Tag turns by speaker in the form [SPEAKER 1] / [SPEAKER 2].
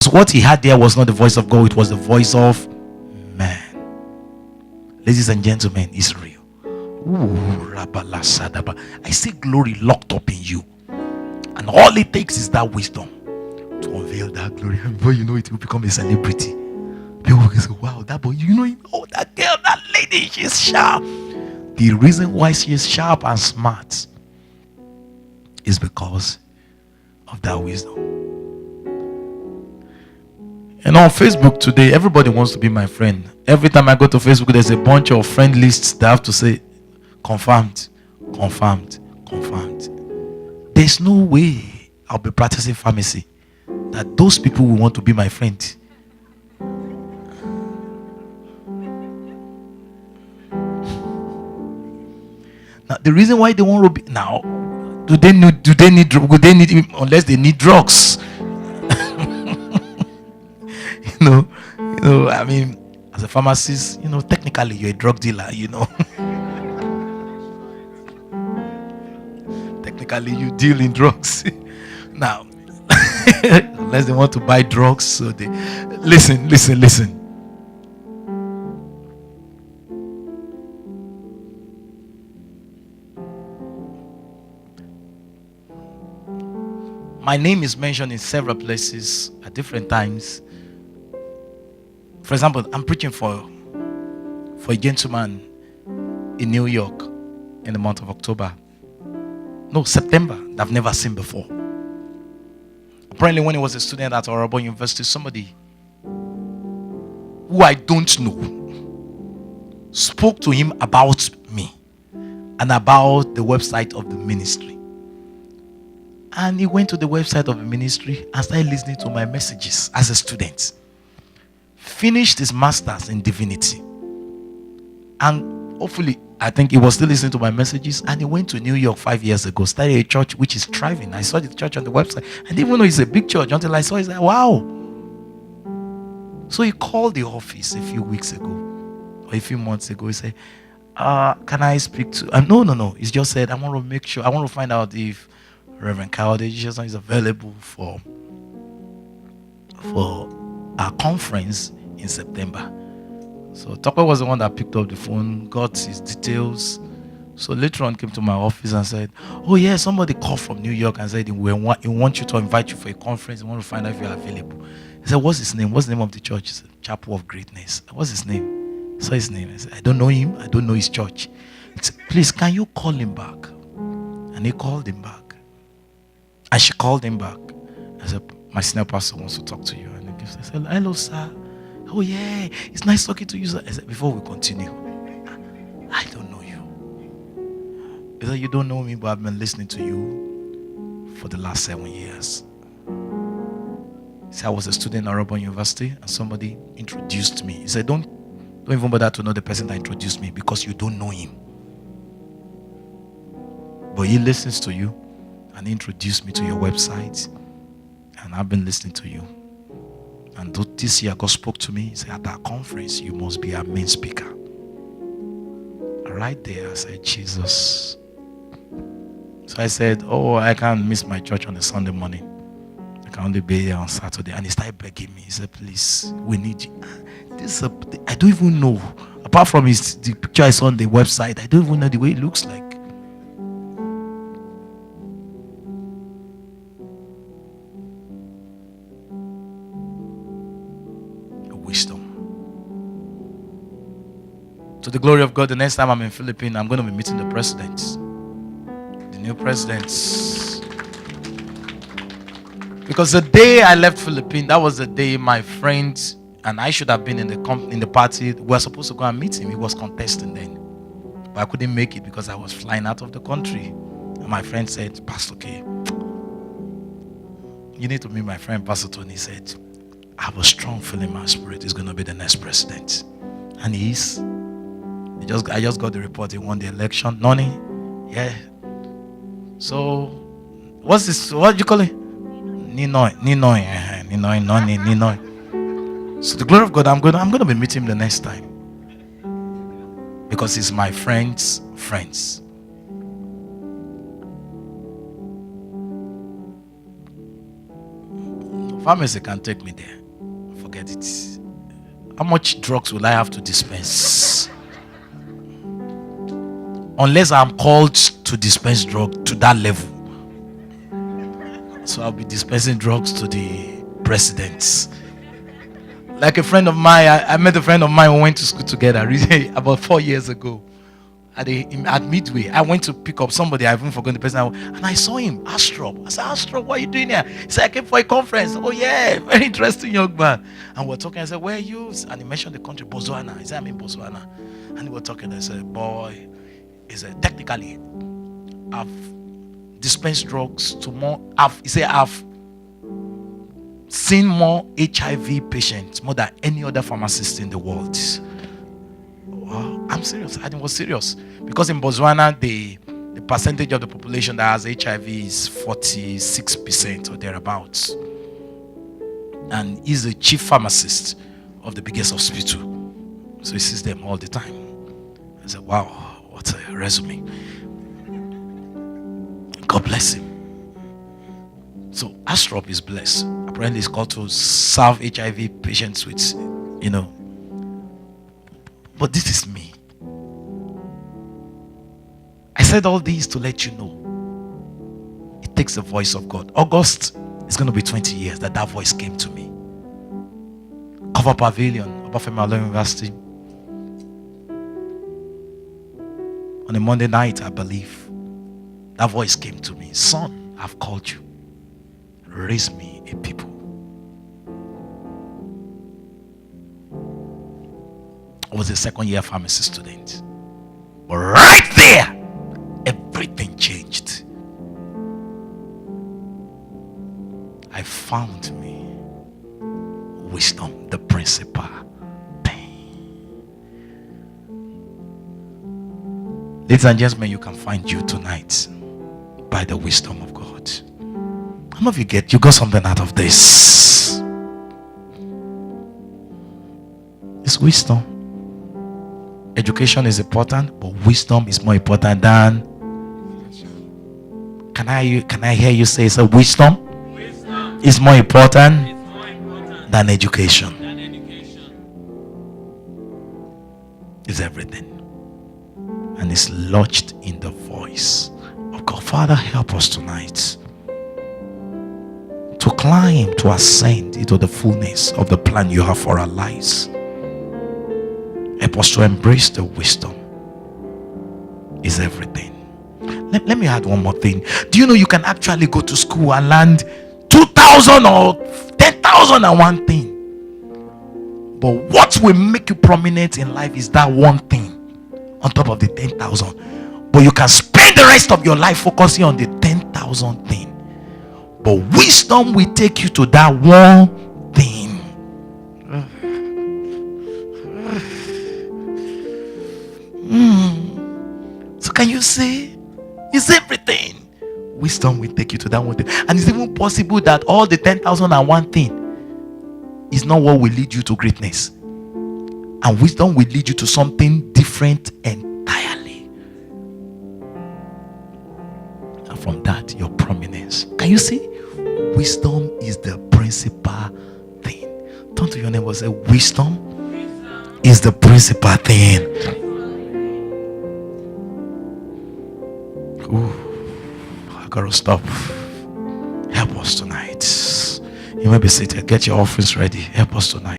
[SPEAKER 1] So what he had there was not the voice of God, it was the voice of man. Ladies and gentlemen, it's real. I see glory locked up in you, and all it takes is that wisdom to unveil that glory. And before you know it, will become a celebrity. People will say, wow, that boy, you know him? Oh, that girl, that lady, she's sharp. The reason why she is sharp and smart is because of that wisdom. And on Facebook today, everybody wants to be my friend. Every time I go to Facebook, there's a bunch of friend lists that have to say confirmed, confirmed, confirmed. There's no way I'll be practicing pharmacy that those people will want to be my friend. Now, the reason why they want to be now, do they need unless they need drugs? you know, I mean, as a pharmacist, technically you're a drug dealer, technically you deal in drugs. Now, unless they want to buy drugs, so they listen. My name is mentioned in several places at different times. For example, I'm preaching for a gentleman in New York in the month of September, that I've never seen before. Apparently, when he was a student at Orabo University, somebody who I don't know spoke to him about me and about the website of the ministry. And he went to the website of the ministry and started listening to my messages as a student. Finished his master's in divinity. And hopefully, I think he was still listening to my messages. And he went to New York 5 years ago, started a church which is thriving. I saw the church on the website. And even though it's a big church, until I saw it, I said, wow. So he called the office a few weeks ago, or a few months ago. He said, can I speak to... No. He just said, I want to make sure, I want to find out if Reverend Kyle is available for our conference in September. So Tokwe was the one that picked up the phone, got his details. So later on came to my office and said, oh yeah, somebody called from New York and said he want you to invite you for a conference. He want to find out if you're available. He said, what's his name? What's the name of the church? He said, Chapel of Greatness. What's his name? I saw his name. I said, I don't know him. I don't know his church. He said, please, can you call him back? And he called him back. And she called him back. I said, my senior pastor wants to talk to you. And I said, hello, sir. Oh, yeah. It's nice talking to you, sir. I said, before we continue, I don't know you. He said, you don't know me, but I've been listening to you for the last 7 years. He said, I was a student at Orabo University, and somebody introduced me. He said, don't even bother to know the person that introduced me, because you don't know him. But he listens to you. And introduced me to your website, and I've been listening to you. And this year God spoke to me. He said, at our conference you must be our main speaker. Right there I said, Jesus. So I said, oh, I can't miss my church on a Sunday morning. I can only be here on Saturday. And he started begging me. He said, please, we need you. I don't even know, apart from the picture I saw on the website, I don't even know the way it looks like. To the glory of God, the next time I'm in Philippines, I'm going to be meeting the president, the new presidents. Because the day I left Philippines, that was the day my friend and I should have been in the party. We were supposed to go and meet him. He was contesting then, but I couldn't make it because I was flying out of the country. And my friend said, Pastor K, you need to meet my friend Pastor Tony. He said, I have a strong feeling in my spirit he's going to be the next president. And he is. I just got the report. He won the election. Noni? Yeah. So, what's this? What do you call it? Ninoy. So the glory of God, I'm going to be meeting him the next time. Because he's my friend's friends. Pharmacy can take me there. Forget it. How much drugs will I have to dispense? Unless I'm called to dispense drug to that level. So I'll be dispensing drugs to the presidents. Like a friend of mine, I met a friend of mine who went to school together about 4 years ago. At Midway, I went to pick up somebody. I haven't forgotten the person. And I saw him, Astrop. I said, Astrop, what are you doing here? He said, I came for a conference. Oh, yeah, very interesting young man. And we're talking. I said, where are you? And he mentioned the country, Botswana. He said, I'm in Botswana. And we were talking. I said, boy, he said, technically, I've dispensed drugs to more. He said, I've seen more HIV patients, more than any other pharmacist in the world. Wow, I'm serious. I was serious. Because in Botswana, the percentage of the population that has HIV is 46% or thereabouts. And he's the chief pharmacist of the biggest hospital. So he sees them all the time. I said, wow, what a resume. God bless him. So Astrop is blessed. Apparently he's called to serve HIV patients with, But this is me. I said all these to let you know. It takes the voice of God. August is going to be 20 years that voice came to me. Cover Pavilion, Obafemi University. On a Monday night, I believe, that voice came to me. Son, I've called you. Raise me a people. I was a second-year pharmacy student. But right there, everything changed. I found me wisdom, the principal thing. Ladies and gentlemen, you can find you tonight by the wisdom of God. How many of you got something out of this? It's wisdom. Education is important, but wisdom is more important than. Can I hear you say so? Wisdom is more important than education. It's everything. And it's lodged in the voice of God. Father, help us tonight to climb, to ascend into the fullness of the plan you have for our lives. Help us to embrace the wisdom. Is everything. Let me add one more thing. Do you know you can actually go to school and learn 2,000 or 10,000 and one thing? But what will make you prominent in life is that one thing on top of the 10,000. But you can spend the rest of your life focusing on the 10,000 thing. But wisdom will take you to that one thing. So can you say it's everything? Wisdom will take you to that one thing. And it's even possible that all the 10,001 thing is not what will lead you to greatness. And wisdom will lead you to something different entirely. And from that, your prominence. Can you see? Wisdom is the principal thing. Turn to your neighbor and say, wisdom is the principal thing. Ooh, I gotta stop. Help us tonight. You may be seated. Get your office ready. Help us tonight.